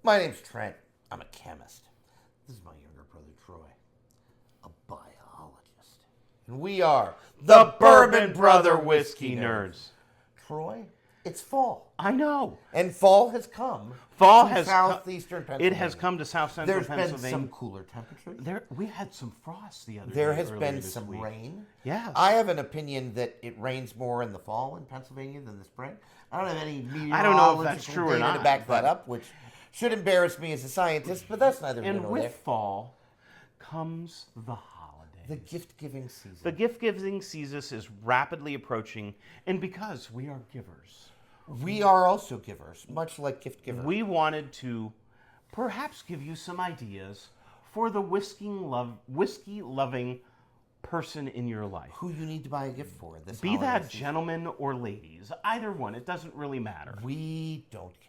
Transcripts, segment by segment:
My name's Trent. I'm a chemist. This is my younger brother, Troy, a biologist. And we are The Bourbon Brother Whiskey Nerds. Troy, it's fall. I know. And fall has come Fall to has southeastern Pennsylvania. It has come to south central There's Pennsylvania. been some cooler temperatures. We had some frost the other day. There has earlier been this some week. rain. Yes. I have an opinion that it rains more in the fall in Pennsylvania than the spring. I don't have any I don't know if that's meteorological true or data not, to back that but- up, which should embarrass me as a scientist, but that's neither here And nor with there. fall comes the holiday. The gift-giving season. The gift-giving season is rapidly approaching, and because we are givers, We are also givers, much like gift givers. we wanted to perhaps give you some ideas for the whiskey-loving person in your life. Who you need to buy a gift for this Be holiday that season. gentlemen or ladies, either one, it doesn't really matter. We don't care.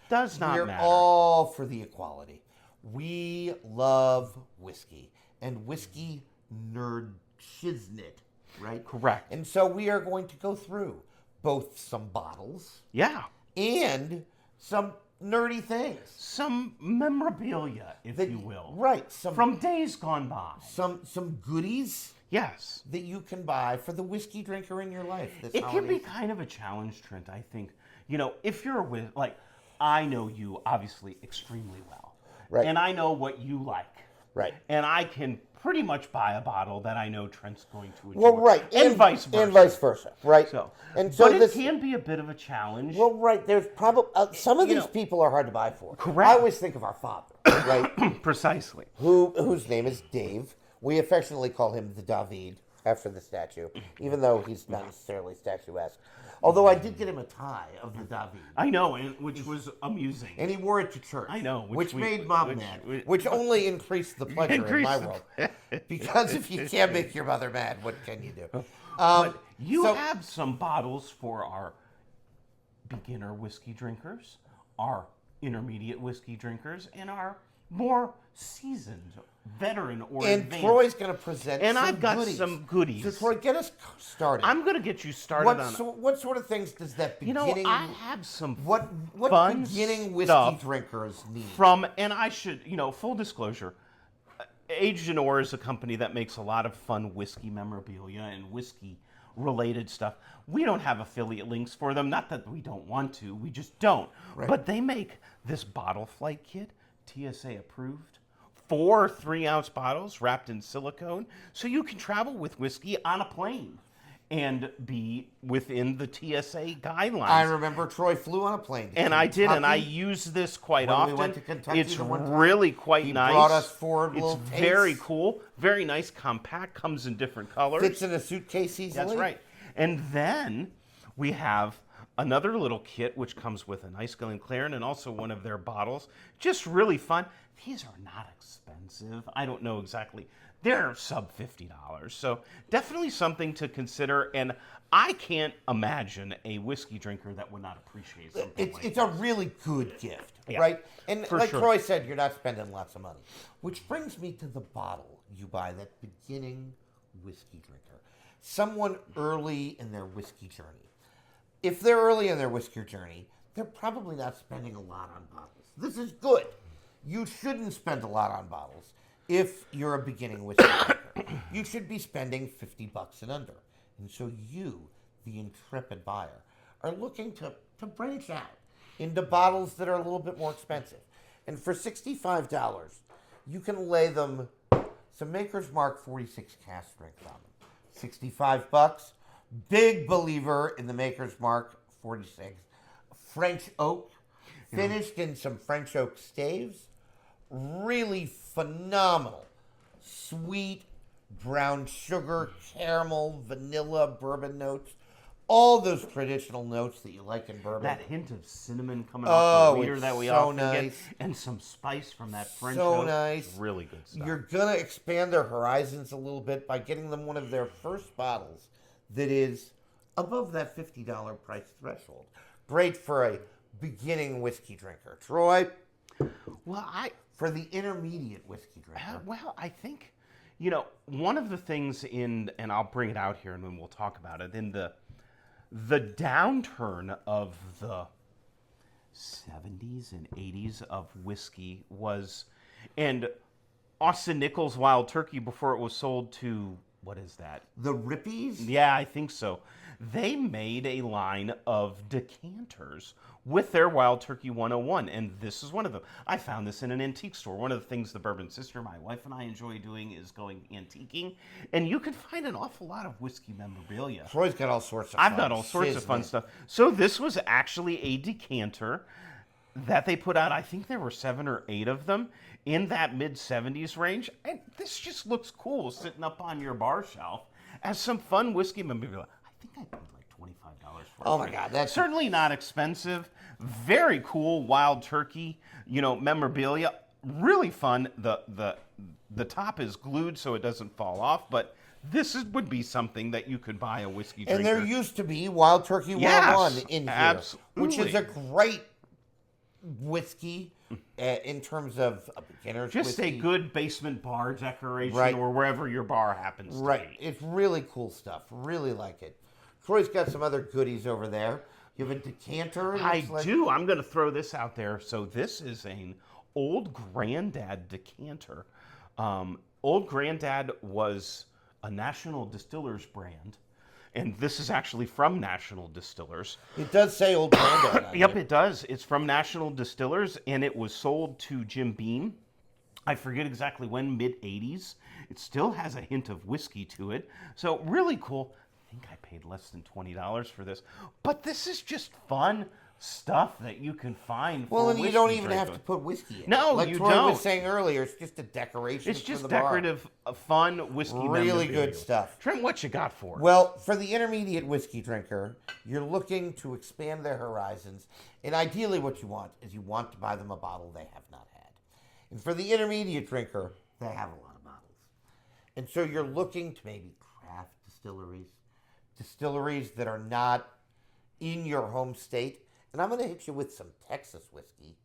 Does not We're matter. all for the equality. We love whiskey, and whiskey nerd shiznit, right? Correct. And so we are going to go through both some bottles Yeah. and some nerdy things. Some memorabilia, if That- you will. Right. Some From days gone by. some goodies Yes. that you can buy for the whiskey drinker in your life. This It can holiday be kind of a challenge, Trent, I think. You know, if you're with, like, I know you obviously extremely well. Right. And I know what you like. Right. And I can pretty much buy a bottle that I know Trent's going to enjoy. Well, right. And vice versa. And vice versa, right? So, and so but this, it can be a bit of a challenge. well, right. There's probably some of You these know, people are hard to buy for. correct. I always think of our father, right? Precisely. whose name is Dave. We affectionately call him the David after the statue, even though he's not necessarily statuesque. Although I did get him a tie of the David. I know, which was amusing. And he wore it to church. I know, Which made Mom mad. Which only increased the pleasure in Increased my the world. Because if you can't make your mother mad, what can you do? But you so- have some bottles for our beginner whiskey drinkers, our intermediate whiskey drinkers, and our more seasoned veteran or And advanced. Troy's going to present And some I've got goodies. some goodies. So Troy, get us started. I'm going to get you started on. What sort of things does that You beginning... know, I have some what fun beginning whiskey stuff drinkers need? from, and I should, full disclosure, Aged Ore is a company that makes a lot of fun whiskey memorabilia and whiskey related stuff. We don't have affiliate links for them, not that we don't want to, we just don't. Right. But they make this bottle flight kit, TSA approved, 4 3-ounce bottles wrapped in silicone, so you can travel with whiskey on a plane and be within the TSA guidelines. I remember Troy flew on a plane. To And I did, and I Kentucky. use this quite When we often. went to Kentucky It's the one time, really quite he nice. brought us 4 It's little very tapes. cool, very nice, compact, comes in different colors. Fits in a suitcase easily. That's right. And then we have another little kit which comes with a nice Glencairn and also one of their bottles. Just really fun. These are not expensive. I don't know exactly. They're sub $50. So definitely something to consider. And I can't imagine a whiskey drinker that would not appreciate something like It's this. a really good gift, Yeah, right? And for like sure. Troy said, you're not spending lots of money. Which brings me to the bottle you buy, that beginning whiskey drinker. Someone early in their whiskey journey. If they're early in their whiskey journey, they're probably not spending a lot on bottles. This is good. You shouldn't spend a lot on bottles if you're a beginning whiskey drinker. You should be spending $50 and under. And so you, the intrepid buyer, are looking to branch out into bottles that are a little bit more expensive. And for $65, you can lay them some Maker's Mark 46 cask strength on them. $65. Big believer in the Maker's Mark 46. French oak, finished in some French oak staves. Really phenomenal. Sweet, brown sugar, caramel, vanilla, bourbon notes. All those traditional notes that you like in bourbon. That hint of cinnamon coming off the leader it's that we so often nice. get, and some spice from that French So oak. nice. Really good stuff. You're going to expand their horizons a little bit by getting them one of their first bottles that is above that $50 price threshold. Great for a beginning whiskey drinker. Troy, Well, for the intermediate whiskey drinker. I think, one of the things and I'll bring it out here and then we'll talk about it, in the downturn of the 70s and 80s of whiskey was, and Austin Nichols Wild Turkey before it was sold to, what is that? The Rippies? Yeah, I think so. They made a line of decanters with their Wild Turkey 101, and this is one of them. I found this in an antique store. One of the things the Bourbon Sister, my wife, and I enjoy doing is going antiquing, and you can find an awful lot of whiskey memorabilia. Troy's got all sorts of I've fun got all sorts of fun shiznit. stuff. So this was actually a decanter that they put out. I think there were 7 or 8 of them in that mid-70s range. And this just looks cool sitting up on your bar shelf as some fun whiskey memorabilia. I think I paid like $25 for it. Oh my God, that's Certainly not expensive. Very cool Wild Turkey, memorabilia. Really fun. The top is glued so it doesn't fall off, but would be something that you could buy a whiskey drinker. And there used to be Wild Turkey 101 Yes, in here, absolutely. which is a great whiskey in terms of a beginner's Just whiskey. a good basement bar decoration, Right. or wherever your bar happens to Right. be. It's really cool stuff. Really like it. Troy's got some other goodies over there. You have a decanter. it I looks like. do. I'm going to throw this out there. So this is an Old Granddad decanter. Old Granddad was a National Distillers brand, and this is actually from National Distillers. It does say Old Granddad on Yep, it. it does. It's from National Distillers, and it was sold to Jim Beam. I forget exactly when, mid-'80s. It still has a hint of whiskey to it. So really cool. I think I paid less than $20 for this. But this is just fun stuff that you can find for Well, a and you whiskey don't even drinker. have to put whiskey in. No, like you Troy don't. was saying earlier, it's just a decoration. It's for just the bar. decorative, fun whiskey Really memorabilia. good stuff. Trent, what you got for us? Well, for the intermediate whiskey drinker, you're looking to expand their horizons, and ideally what you want is you want to buy them a bottle they have not had. And for the intermediate drinker, they have a lot of bottles. And so you're looking to maybe craft distilleries that are not in your home state. And I'm going to hit you with some Texas whiskey.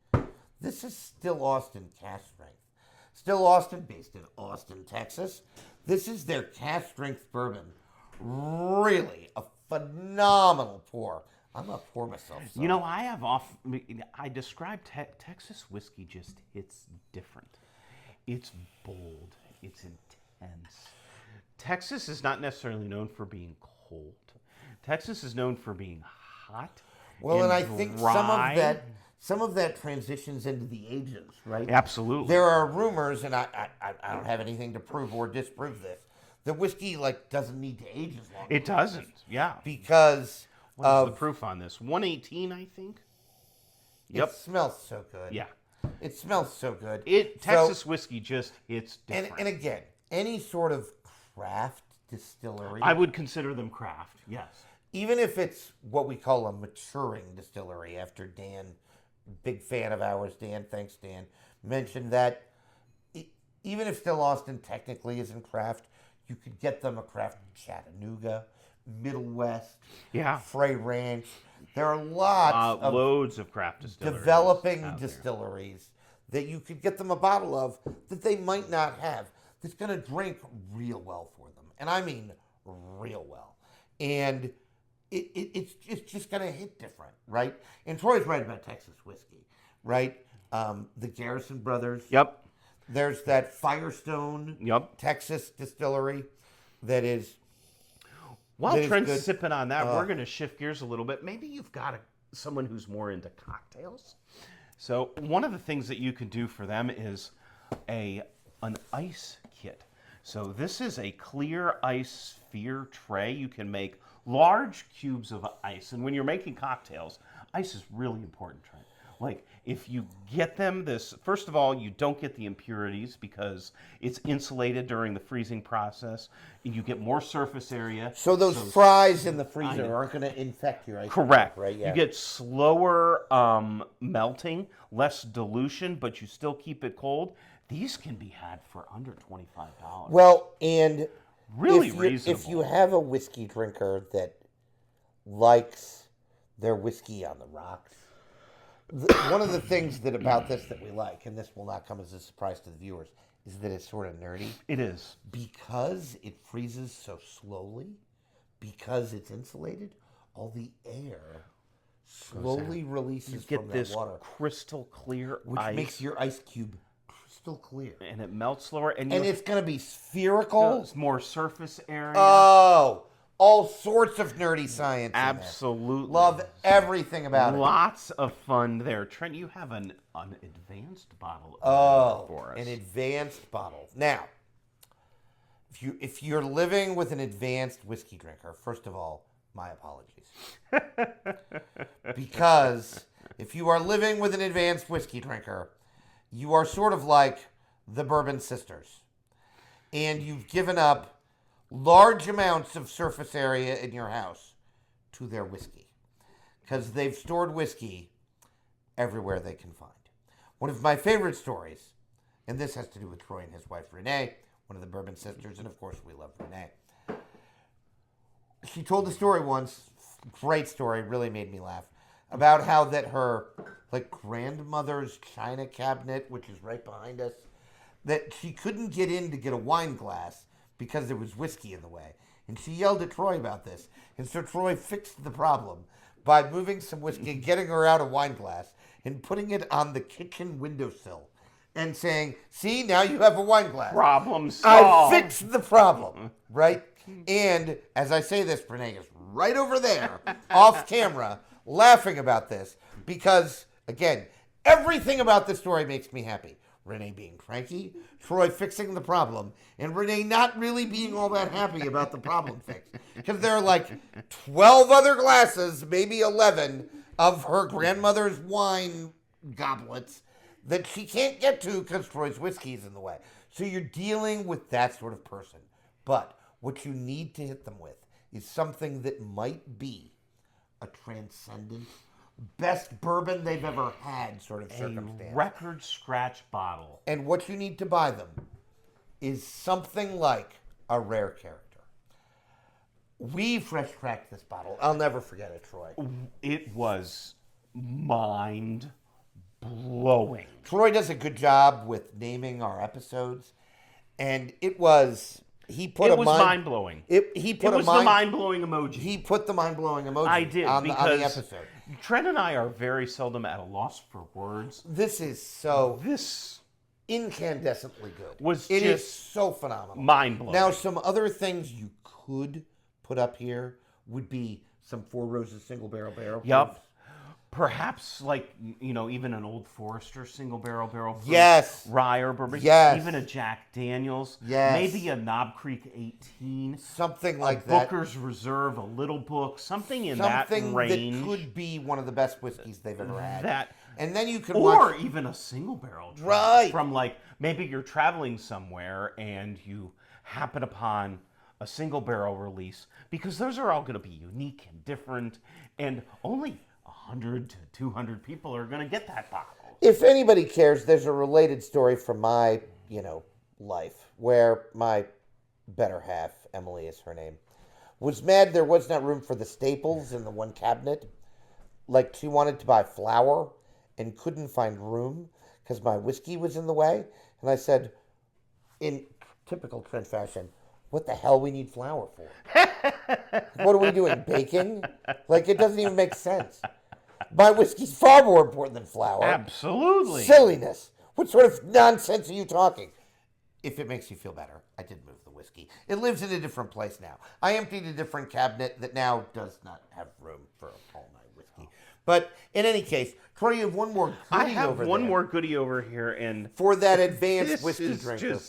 This is Still Austin Cask Strength. Still Austin, based in Austin, Texas. This is their cask strength bourbon. Really a phenomenal pour. I'm going to pour myself some. I describe Texas whiskey just hits different. It's bold. It's intense. Texas is not necessarily known for being cold. Texas is known for being hot. Well, and I think dry. some of that transitions into the ages, right? Absolutely. There are rumors, and I don't have anything to prove or disprove this. The whiskey doesn't need to age as long. It doesn't. Yeah. Because What's the proof on this? 118, I think. Yep. it smells so good. Yeah. It smells so good. Texas whiskey just hits different. And again, any sort of craft distillery, I would consider them craft. Yes. even if it's what we call a maturing distillery, after Dan, big fan of ours, Dan, thanks Dan, mentioned that even if Still Austin technically isn't craft, you could get them a craft in Chattanooga, Middle West, Yeah. Frey Ranch. There are lots of Loads of craft distilleries developing out there. distilleries that you could get them a bottle of that they might not have, that's going to drink real well for them. And I mean real well. And it's just going to hit different, right? And Troy's right about Texas whiskey, right? The Garrison Brothers. Yep. There's that Firestone Yep. Texas distillery that is... While that is Trent's good. sipping on that, we're going to shift gears a little bit. Maybe you've got someone who's more into cocktails. So one of the things that you can do for them is an ice kit. So this is a clear ice sphere tray. You can make large cubes of ice. And when you're making cocktails, ice is really important, Trent. Like, if you get them first of all, you don't get the impurities because it's insulated during the freezing process. You get more surface area. So those fries in the freezer aren't going to infect your ice. Correct. Right, yeah. You get slower melting, less dilution, but you still keep it cold. These can be had for under $25. Well, and Really if reasonable. you have a whiskey drinker that likes their whiskey on the rocks, one of the things about this that we like, and this will not come as a surprise to the viewers, is that it's sort of nerdy. It is. Because it freezes so slowly, because it's insulated, all the air slowly releases Get from this that water, crystal clear which ice, makes your ice cube crystal clear. and it melts slower, and It's going to be spherical. it's more surface area. Oh, all sorts of nerdy science. Absolutely. In there. Love everything about it. Lots of fun there. Trent, you have an advanced bottle for us. An advanced bottle. Now, if you're living with an advanced whiskey drinker, first of all, my apologies. Because if you are living with an advanced whiskey drinker, you are sort of like the Bourbon sisters. And you've given up large amounts of surface area in your house to their whiskey. Because they've stored whiskey everywhere they can find. One of my favorite stories, and this has to do with Troy and his wife Renee, one of the Bourbon sisters, and of course we love Renee. She told the story once, great story, really made me laugh, about how that her grandmother's china cabinet, which is right behind us, that she couldn't get in to get a wine glass because there was whiskey in the way. And she yelled at Troy about this. And so Troy fixed the problem by moving some whiskey and getting her out a wine glass and putting it on the kitchen windowsill and saying, see, now you have a wine glass. Problem solved. I fixed the problem, right? And as I say this, Renee is right over there, off camera, laughing about this because, again, everything about this story makes me happy. Renee being cranky, Troy fixing the problem, and Renee not really being all that happy about the problem fix. Because there are like 12 other glasses, maybe 11, of her grandmother's wine goblets that she can't get to because Troy's whiskey is in the way. So you're dealing with that sort of person. But what you need to hit them with is something that might be a transcendent, best bourbon they've ever had sort of circumstance. A record scratch bottle. And what you need to buy them is something like a rare character. We fresh cracked this bottle. I'll never forget it, Troy. It was mind blowing. Troy does a good job with naming our episodes, and it was mind blowing. He put the mind blowing emoji. He put the mind blowing emoji. I did on the because episode. Trent and I are very seldom at a loss for words. This is incandescently good. It is so phenomenal. Mind blowing. Now, some other things you could put up here would be some Four Roses single barrel. Yep. Perhaps even an Old Forester single barrel. Yes. Rye or bourbon. Yes. Even a Jack Daniels. Yes. Maybe a Knob Creek 18. Something like that. Booker's Reserve, a Little Book, something in that range. Something that could be one of the best whiskeys they've ever had. And then you could even a single barrel. Right. From maybe you're traveling somewhere and you happen upon a single barrel release, because those are all going to be unique and different, and only 100 to 200 people are going to get that bottle. If anybody cares, there's a related story from my, life where my better half, Emily is her name, was mad there was not room for the staples in the one cabinet. Like, she wanted to buy flour and couldn't find room because my whiskey was in the way. And I said, in typical Trent fashion, what the hell we need flour for? What are we doing, baking? It doesn't even make sense. My whiskey's far more important than flour. Absolutely. Silliness. What sort of nonsense are you talking? If it makes you feel better, I did move the whiskey. It lives in a different place now. I emptied a different cabinet that now does not have room for all my whiskey. But in any case, Troy, you have one more goodie over there. I have one more goodie over here. And for that advanced whiskey drinker.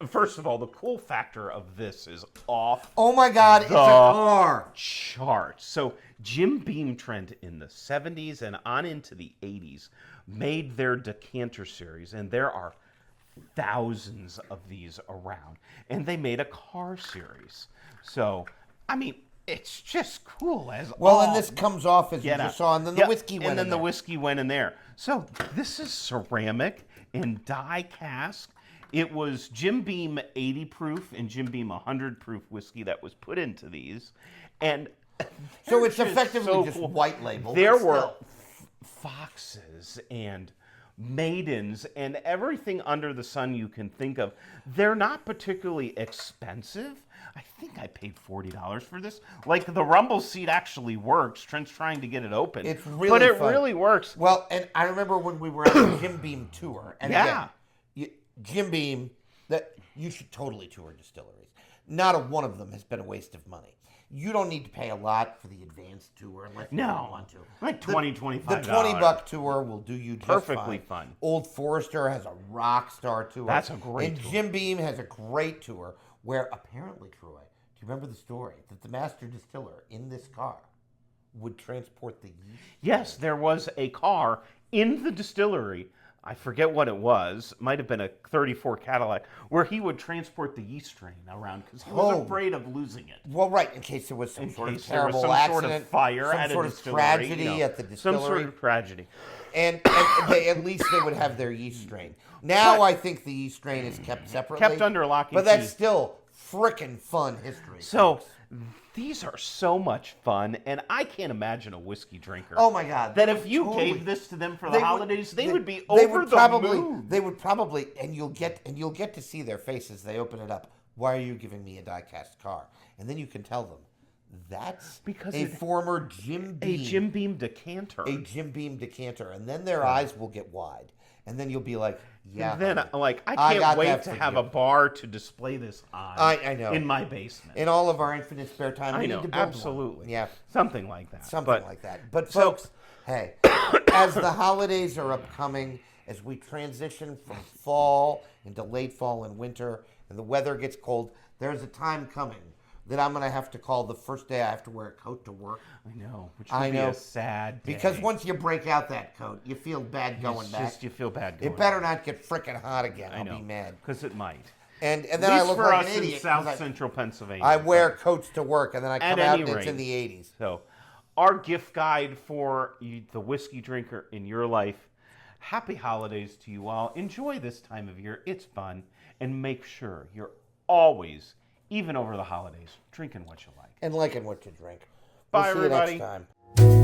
First of all, the cool factor of this is off. Oh my God, it's a car. Chart. So Jim Beam Trent in the 70s and on into the 80s made their decanter series, and there are thousands of these around. And they made a car series. So, it's just cool as well. And this comes off as you just saw, and then the whiskey went in there. And then the whiskey went in there. So this is ceramic and die cast. It was Jim Beam 80 proof and Jim Beam 100 proof whiskey that was put into these. And so it's effectively so just cool. white label. There were foxes and maidens and everything under the sun you can think of. They're not particularly expensive. I think I paid $40 for this. Like, the rumble seat actually works. Trent's trying to get it open. It's really But it fun. really works. Well, and I remember when we were on the Jim Beam tour. And Yeah. again, Jim Beam, that you should totally tour distilleries. Not a one of them has been a waste of money. You don't need to pay a lot for the advanced tour unless you want to. Like $20, $25. The $20 tour will do you just Perfectly fine. fun. Old Forester has a rock star tour. That's a great And tour. Jim Beam has a great tour where apparently, Troy, do you remember the story that the master distiller in this car would transport the yeast? Yes, there was a car in the distillery. I forget what it was. Might have been a 34 Cadillac, where he would transport the yeast strain around because he was afraid of losing it. Well, right, in case there was some sort of case there was terrible some accident, sort of fire some at a sort of distillery, tragedy at the distillery. Some sort of tragedy. And at least they would have their yeast strain. Now I think the yeast strain is kept separately. Kept under lock and But that's key. still frickin' fun history. So folks. these are so much fun, and I can't imagine a whiskey drinker. Oh my God! That they if would you totally- gave this to them for the holidays, they would be they over would the probably, moon. They would probably, and you'll get to see their faces. They open it up. Why are you giving me a die-cast car? And then you can tell them that's Because a former Jim Beam, A Jim Beam decanter. a Jim Beam decanter, and then their eyes will get wide, and then you'll be like, yeah. And then, honey, like, I got can't wait that to for have you. a bar to display this on. I know. In my basement. In all of our infinite spare time, we I need know, to build one. absolutely. Yeah. Something like that. Something like that. But folks, hey, as the holidays are upcoming, as we transition from fall into late fall and winter, and the weather gets cold, there's a time coming that I'm going to have to call the first day I have to wear a coat to work. I know, which would be a sad day. Because once you break out that coat, you feel bad going It's back. just, you feel bad going It better not get frickin' hot again. I'll be mad. Because it might. And then At I least look for like us an idiot. in South 'cause Central Pennsylvania. I wear coats to work, and then I At come out any and it's in rate. the 80s. So, our gift guide for the whiskey drinker in your life. Happy holidays to you all. Enjoy this time of year. It's fun. And make sure you're always, even over the holidays, drinking what you like. And liking what you drink. Bye, We'll see everybody. you next time.